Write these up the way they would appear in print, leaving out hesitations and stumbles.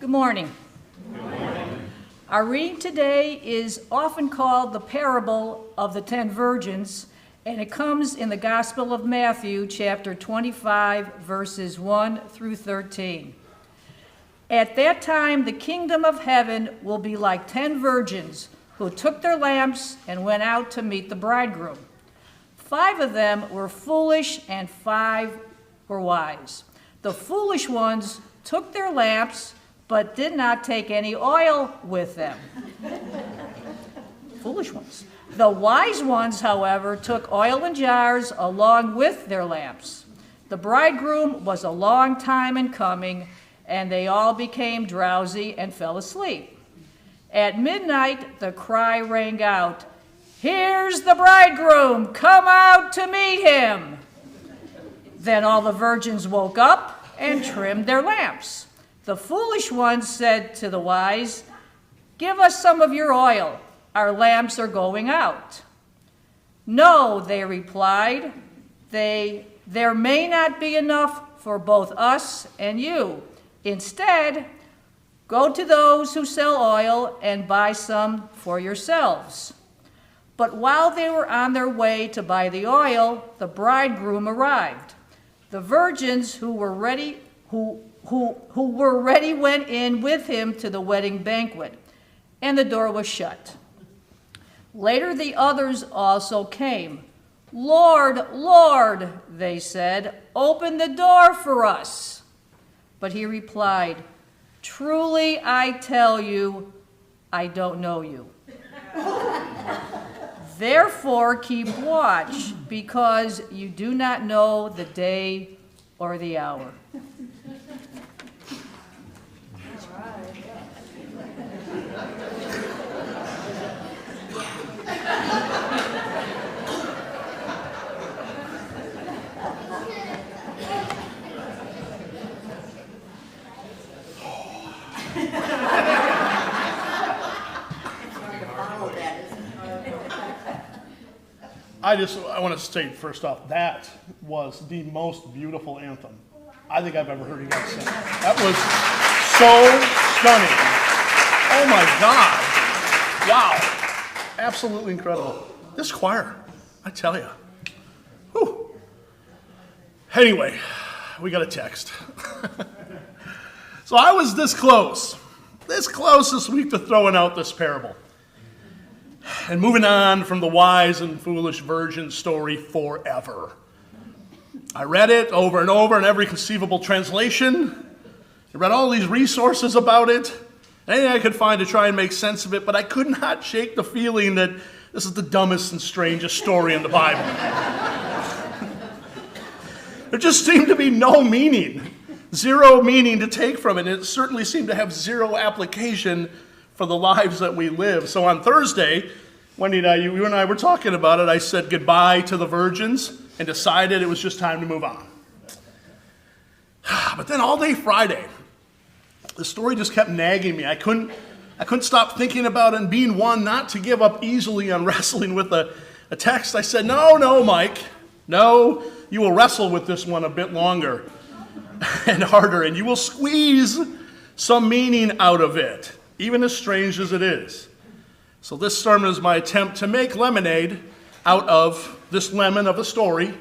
Good morning. Good morning. Our reading today is often called the parable of the 10 virgins, and it comes in the Gospel of Matthew, chapter 25, verses 1 through 13. At that time, the kingdom of heaven will be like 10 virgins who took their lamps and went out to meet the bridegroom. 5 of them were foolish and 5 were wise. The foolish ones took their lamps but did not take any oil with them. Foolish ones. The wise ones, however, took oil in jars along with their lamps. The bridegroom was a long time in coming, and they all became drowsy and fell asleep. At midnight, the cry rang out, "Here's the bridegroom, come out to meet him." Then all the virgins woke up and trimmed their lamps. The foolish ones said to the wise, "Give us some of your oil. Our lamps are going out." "No," they replied, "there may not be enough for both us and you. Instead, go to those who sell oil and buy some for yourselves." But while they were on their way to buy the oil, the bridegroom arrived. The virgins who were ready went in with him to the wedding banquet, and the door was shut. Later the others also came. "Lord, Lord," they said, "open the door for us." But he replied, "Truly I tell you, I don't know you. Therefore keep watch, because you do not know the day or the hour." I want to state first off, that was the most beautiful anthem I think I've ever heard you guys sing. That was so stunning. Oh my God. Wow. Absolutely incredible. This choir, I tell you. Whew. Anyway, we got a text. So I was this close this week to throwing out this parable and moving on from the wise and foolish virgin story forever. I read it over and over in every conceivable translation. I read all these resources about it, anything I could find to try and make sense of it, but I could not shake the feeling that this is the dumbest and strangest story in the Bible. There just seemed to be no meaning, zero meaning to take from it. It certainly seemed to have zero application for the lives that we live. So on Thursday, Wendy and you and I were talking about it, I said goodbye to the virgins and decided it was just time to move on. But then all day Friday, the story just kept nagging me. I couldn't stop thinking about it, and being one not to give up easily on wrestling with a text, I said, no, Mike, no, you will wrestle with this one a bit longer and harder, and you will squeeze some meaning out of it, even as strange as it is. So this sermon is my attempt to make lemonade out of this lemon of a story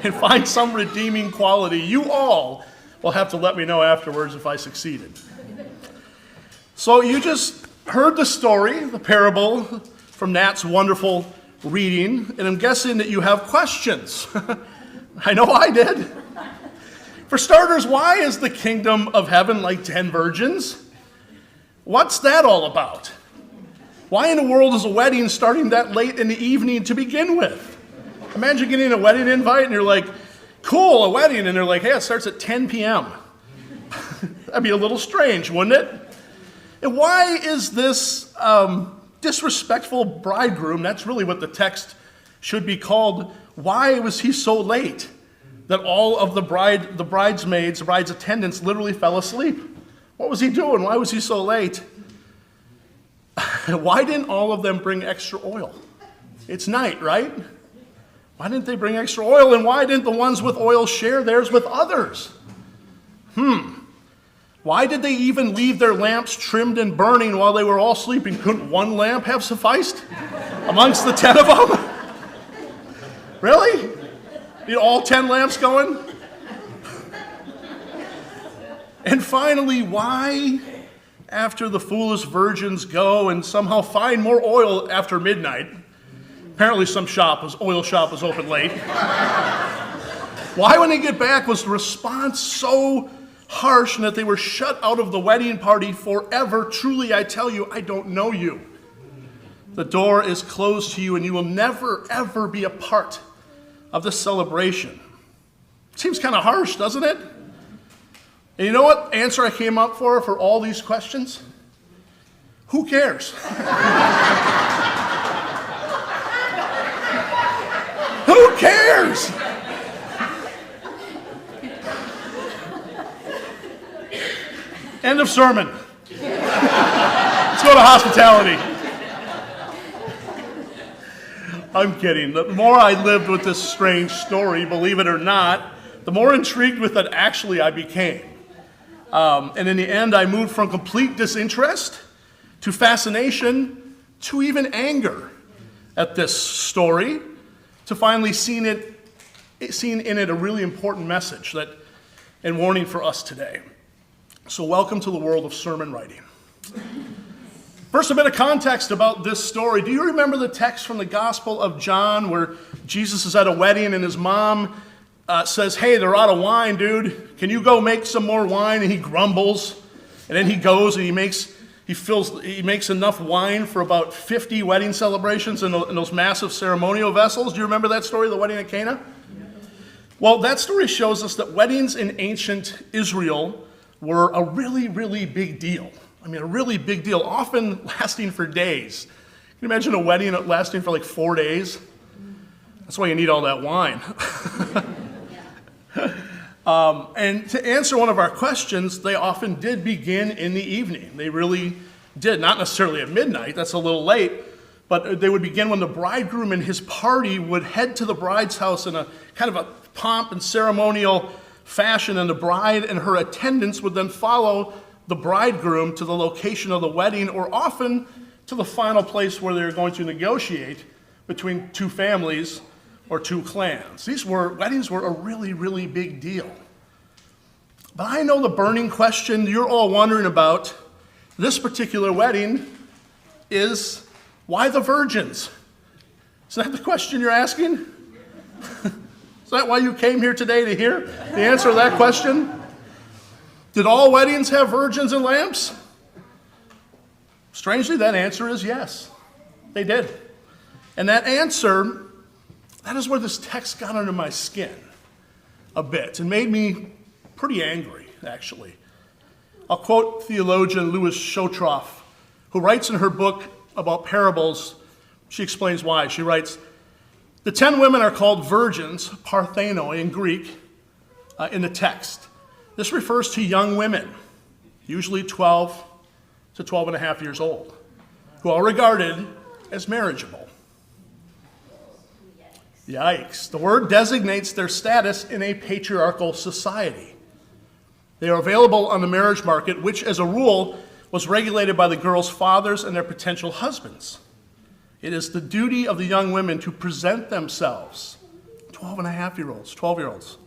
and find some redeeming quality. You all will have to let me know afterwards if I succeeded. So you just heard the story, the parable from Nat's wonderful reading, and I'm guessing that you have questions. I know I did. For starters, why is the kingdom of heaven like 10 virgins? What's that all about? Why in the world is a wedding starting that late in the evening to begin with? Imagine getting a wedding invite and you're like, cool, a wedding, and they're like, hey, it starts at 10 p.m. That'd be a little strange, wouldn't it? And why is this disrespectful bridegroom, that's really what the text should be called, why was he so late that all of the bridesmaids, the bride's attendants literally fell asleep? What was he doing? Why was he so late? Why didn't all of them bring extra oil? It's night, right? Why didn't they bring extra oil? And why didn't the ones with oil share theirs with others? Why did they even leave their lamps trimmed and burning while they were all sleeping? Couldn't one lamp have sufficed amongst the 10 of them? Really? Need all 10 lamps going? And finally, why, after the foolish virgins go and somehow find more oil after midnight, apparently some oil shop was open late, why when they get back was the response so harsh and that they were shut out of the wedding party forever? Truly, I tell you, I don't know you. The door is closed to you and you will never, ever be a part of the celebration. Seems kind of harsh, doesn't it? And you know what answer I came up for all these questions? Who cares? Who cares? End of sermon. Let's go to hospitality. I'm kidding. The more I lived with this strange story, believe it or not, the more intrigued with it actually I became. And in the end, I moved from complete disinterest to fascination to even anger at this story, to finally seeing in it a really important message and warning for us today. So welcome to the world of sermon writing. First, a bit of context about this story. Do you remember the text from the Gospel of John where Jesus is at a wedding and his mom says, hey, they're out of wine, dude. Can you go make some more wine? And he grumbles. And then he goes and he makes enough wine for about 50 wedding celebrations in those massive ceremonial vessels. Do you remember that story, the wedding at Cana? Well, that story shows us that weddings in ancient Israel were a really, really big deal. I mean, a really big deal, often lasting for days. Can you imagine a wedding lasting for like 4 days? That's why you need all that wine. And to answer one of our questions, they often did begin in the evening. They really did, not necessarily at midnight, that's a little late, but they would begin when the bridegroom and his party would head to the bride's house in a kind of a pomp and ceremonial fashion, and the bride and her attendants would then follow the bridegroom to the location of the wedding, or often to the final place where they're going to negotiate between two families or two clans. Weddings were a really, really big deal. But I know the burning question you're all wondering about this particular wedding is, why the virgins? Is that the question you're asking? Is that why you came here today, to hear the answer to that question? Did all weddings have virgins and lamps? Strangely, that answer is yes. They did. And that answer, that is where this text got under my skin a bit and made me pretty angry, actually. I'll quote theologian Louis Schotroff, who writes in her book about parables. She explains why. She writes, the 10 women are called virgins, parthenoi in Greek, in the text. This refers to young women, usually 12 to 12 and a half years old, who are regarded as marriageable. Yikes. The word designates their status in a patriarchal society. They are available on the marriage market, which as a rule was regulated by the girls' fathers and their potential husbands. It is the duty of the young women to present themselves, 12-and-a-half-year-olds, 12-year-olds,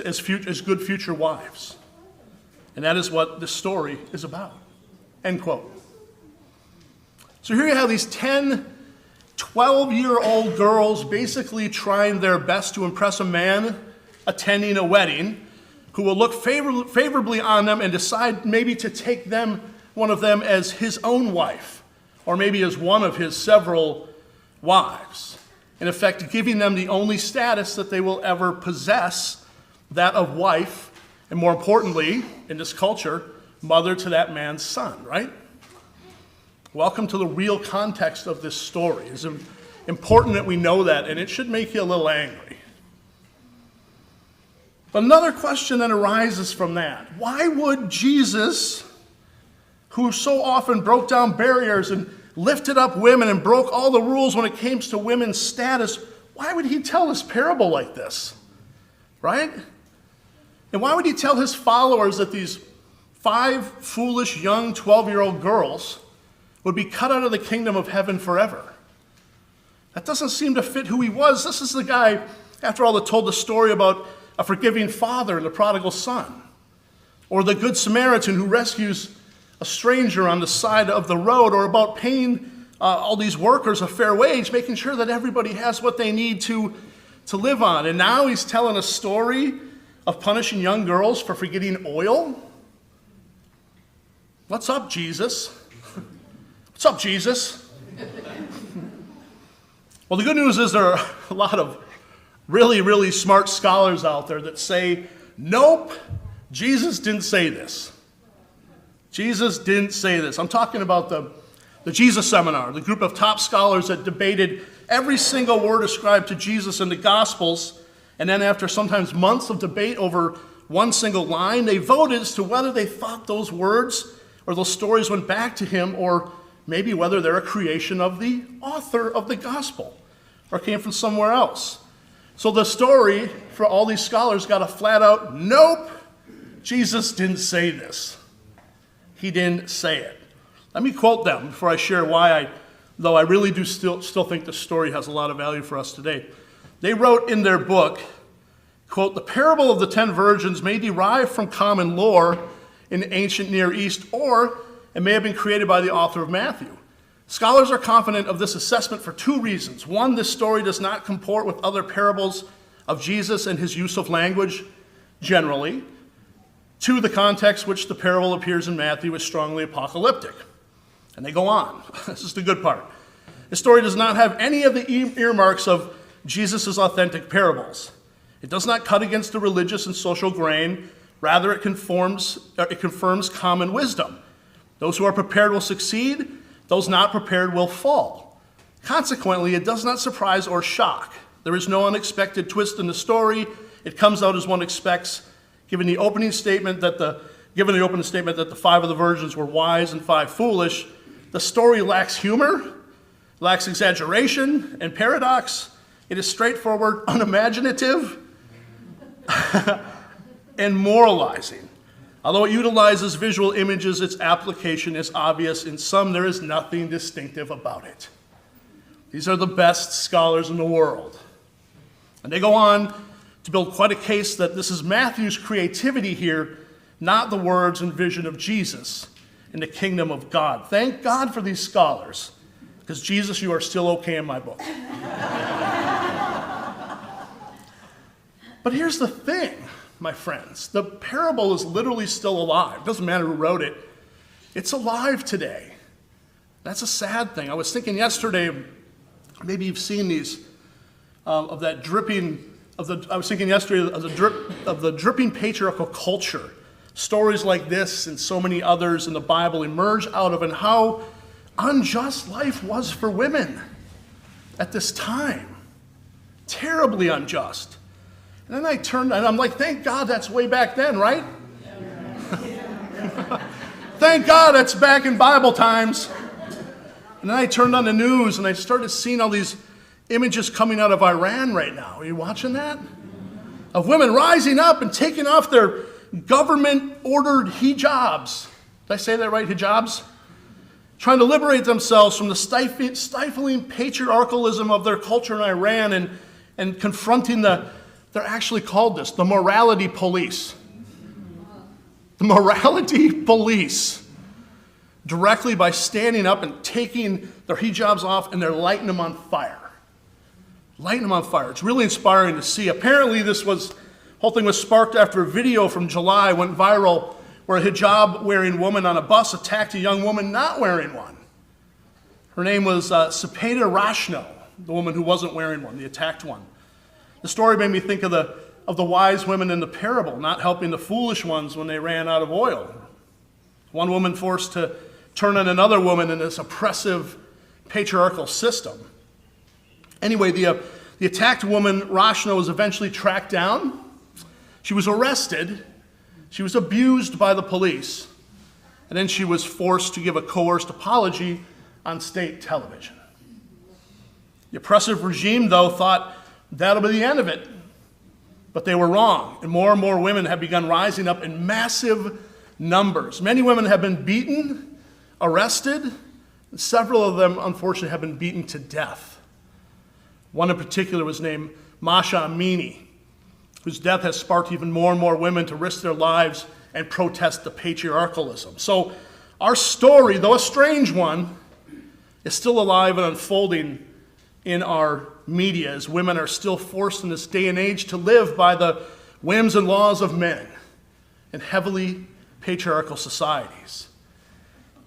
as good future wives. And that is what this story is about. End quote. So here you have these 10, 12-year-old girls basically trying their best to impress a man attending a wedding who will look favorably on them and decide maybe to take one of them as his own wife, or maybe as one of his several wives. In effect, giving them the only status that they will ever possess, that of wife, and more importantly, in this culture, mother to that man's son, right? Welcome to the real context of this story. It's important that we know that, and it should make you a little angry. But another question then arises from that. Why would Jesus, who so often broke down barriers and lifted up women and broke all the rules when it came to women's status, why would he tell this parable like this? Right? And why would he tell his followers that these 5 foolish young 12-year-old girls would be cut out of the kingdom of heaven forever? That doesn't seem to fit who he was. This is the guy, after all, that told the story about a forgiving father and the prodigal son, or the good Samaritan who rescues a stranger on the side of the road, or about paying all these workers a fair wage, making sure that everybody has what they need to live on. And now he's telling a story of punishing young girls for forgetting oil? What's up, Jesus? What's up, Jesus? Well, the good news is there are a lot of really, really smart scholars out there that say, nope, Jesus didn't say this. Jesus didn't say this. I'm talking about the Jesus Seminar, the group of top scholars that debated every single word ascribed to Jesus in the Gospels, and then after sometimes months of debate over one single line, they voted as to whether they thought those words or those stories went back to him, or maybe whether they're a creation of the author of the Gospel or came from somewhere else. So the story for all these scholars got a flat out, nope, Jesus didn't say this. He didn't say it. Let me quote them before I share why though I really do still think the story has a lot of value for us today. They wrote in their book, quote, "The parable of the 10 virgins may derive from common lore in the ancient Near East, or it may have been created by the author of Matthew. Scholars are confident of this assessment for 2 reasons. 1, this story does not comport with other parables of Jesus and his use of language generally. 2, the context which the parable appears in Matthew is strongly apocalyptic." And they go on. This is the good part. The story does not have any of the earmarks of Jesus' authentic parables. It does not cut against the religious and social grain. Rather, it confirms common wisdom. Those who are prepared will succeed. Those not prepared will fall. Consequently, it does not surprise or shock. There is no unexpected twist in the story. It comes out as one expects, given the opening statement that the 5 of the virgins were wise and 5 foolish. The story lacks humor, lacks exaggeration and paradox. It is straightforward, unimaginative, and moralizing. Although it utilizes visual images, its application is obvious. In some, there is nothing distinctive about it. These are the best scholars in the world. And they go on to build quite a case that this is Matthew's creativity here, not the words and vision of Jesus in the kingdom of God. Thank God for these scholars, because Jesus, you are still okay in my book. But here's the thing, my friends. The parable is literally still alive. It doesn't matter who wrote it. It's alive today. That's a sad thing. I was thinking yesterday, maybe you've seen these, of the dripping patriarchal culture. Stories like this and so many others in the Bible emerge out of, and how unjust life was for women at this time. Terribly unjust. And then I turned, and I'm like, thank God that's way back then, right? Thank God that's back in Bible times. And then I turned on the news, and I started seeing all these images coming out of Iran right now. Are you watching that? Of women rising up and taking off their government-ordered hijabs. Did I say that right, hijabs? Trying to liberate themselves from the stifling patriarchalism of their culture in Iran, and confronting they're actually called this, the morality police. The morality police. Directly by standing up and taking their hijabs off, and they're lighting them on fire. Lighting them on fire. It's really inspiring to see. Apparently whole thing was sparked after a video from July went viral where a hijab-wearing woman on a bus attacked a young woman not wearing one. Her name was Sepeda Rashno, the woman who wasn't wearing one, the attacked one. The story made me think of the wise women in the parable, not helping the foolish ones when they ran out of oil. One woman forced to turn on another woman in this oppressive patriarchal system. Anyway, the attacked woman, Rashno, was eventually tracked down. She was arrested. She was abused by the police. And then she was forced to give a coerced apology on state television. The oppressive regime, though, thought that'll be the end of it. But they were wrong, and more women have begun rising up in massive numbers. Many women have been beaten, arrested, and several of them, unfortunately, have been beaten to death. One in particular was named Masha Amini, whose death has sparked even more women to risk their lives and protest the patriarchalism. So our story, though a strange one, is still alive and unfolding in our media, as women are still forced in this day and age to live by the whims and laws of men in heavily patriarchal societies.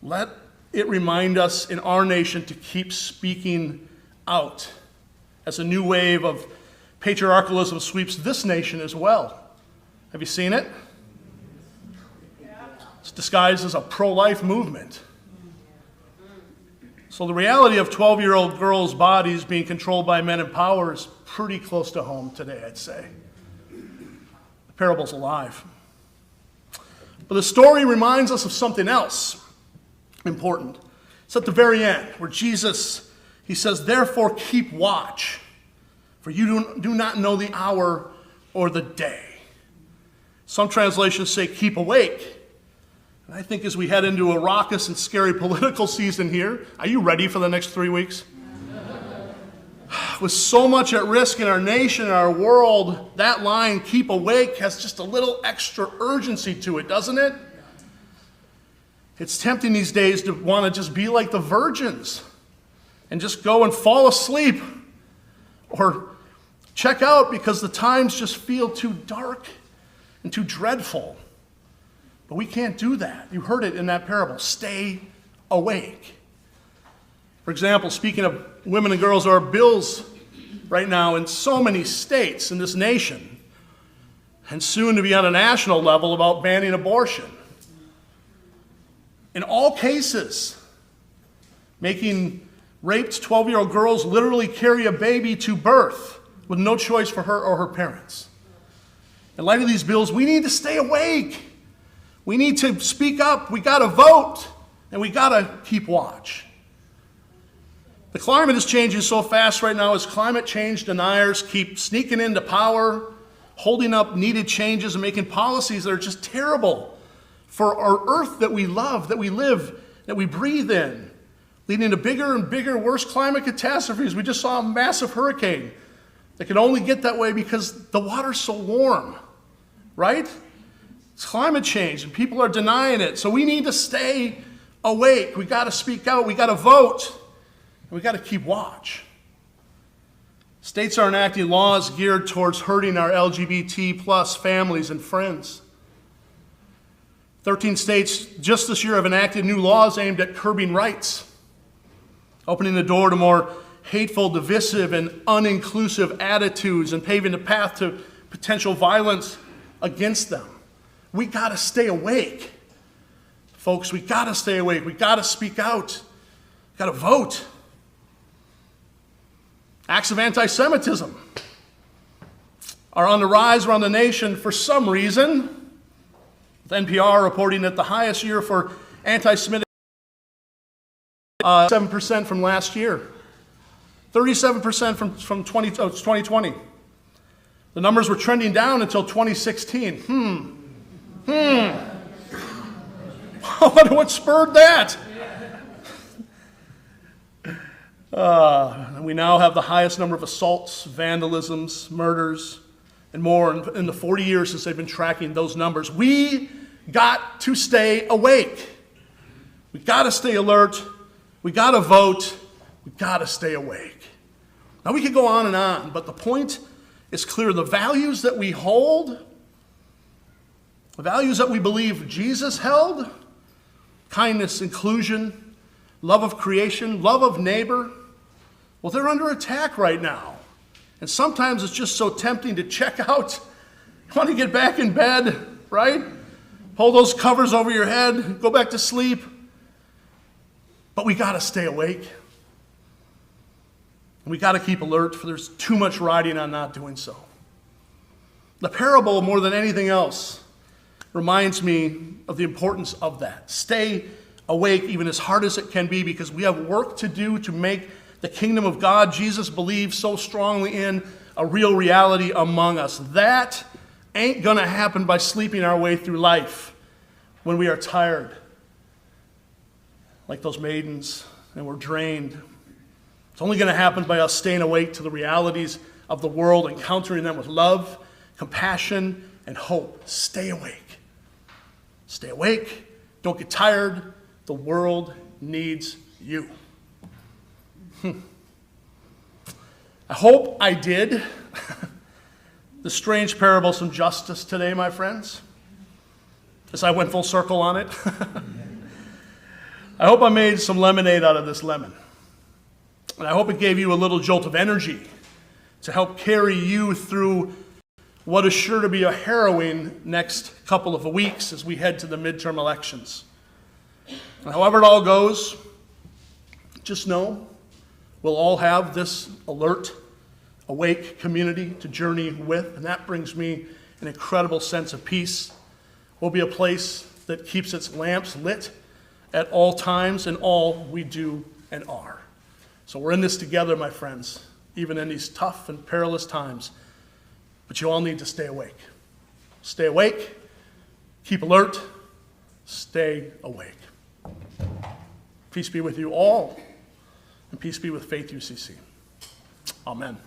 Let it remind us in our nation to keep speaking out as a new wave of patriarchalism sweeps this nation as well. Have you seen it? It's disguised as a pro-life movement. So the reality of 12-year-old girls' bodies being controlled by men in power is pretty close to home today, I'd say. The parable's alive. But the story reminds us of something else important. It's at the very end where Jesus, he says, "Therefore keep watch, for you do not know the hour or the day." Some translations say keep awake. And I think as we head into a raucous and scary political season here, are you ready for the next 3 weeks? With so much at risk in our nation, our world, that line, keep awake, has just a little extra urgency to it, doesn't it? It's tempting these days to want to just be like the virgins and just go and fall asleep or check out because the times just feel too dark and too dreadful. But we can't do that. You heard it in that parable. Stay awake. For example, speaking of women and girls, there are bills right now in so many states in this nation, and soon to be on a national level, about banning abortion. In all cases, making raped 12-year-old girls literally carry a baby to birth with no choice for her or her parents. In light of these bills, we need to stay awake. We need to speak up. We got to vote, and we got to keep watch. The climate is changing so fast right now as climate change deniers keep sneaking into power, holding up needed changes and making policies that are just terrible for our earth that we love, that we live, that we breathe in, leading to bigger and bigger, worse climate catastrophes. We just saw a massive hurricane that could only get that way because the water's so warm, right? It's climate change, and people are denying it. So we need to stay awake. We got to speak out. We got to vote. And we got to keep watch. States are enacting laws geared towards hurting our LGBT plus families and friends. 13 states just this year have enacted new laws aimed at curbing rights, opening the door to more hateful, divisive, and uninclusive attitudes and paving the path to potential violence against them. We got to stay awake. Folks, we got to stay awake. We got to speak out. We got to vote. Acts of anti-Semitism are on the rise around the nation for some reason, with NPR reporting that the highest year for anti-Semitic 7% from last year, 37% from 2020. The numbers were trending down until 2016. I wonder what spurred that. We now have the highest number of assaults, vandalisms, murders, and more in the 40 years since they've been tracking those numbers. We got to stay awake. We got to stay alert. We got to vote. We got to stay awake. Now we could go on, but the point is clear. The values that we hold, the values that we believe Jesus held, kindness, inclusion, love of creation, love of neighbor, well, they're under attack right now. And sometimes it's just so tempting to check out. You want to get back in bed, right? Pull those covers over your head, go back to sleep. But we got to stay awake. And we got to keep alert, for there's too much riding on not doing so. The parable, more than anything else, reminds me of the importance of that. Stay awake, even as hard as it can be, because we have work to do to make the kingdom of God Jesus believes so strongly in a real reality among us. That ain't going to happen by sleeping our way through life when we are tired, like those maidens, and we're drained. It's only going to happen by us staying awake to the realities of the world, encountering them with love, compassion, and hope. Stay awake. Stay awake. Don't get tired. The world needs you. I hope I did the strange parable some justice today, my friends, as I went full circle on it. I hope I made some lemonade out of this lemon. And I hope it gave you a little jolt of energy to help carry you through what is sure to be a harrowing next couple of weeks as we head to the midterm elections. And however it all goes, just know we'll all have this alert, awake community to journey with, and that brings me an incredible sense of peace. We'll be a place that keeps its lamps lit at all times in all we do and are. So we're in this together, my friends, even in these tough and perilous times. But you all need to stay awake. Stay awake, keep alert, stay awake. Peace be with you all, and peace be with Faith UCC. Amen.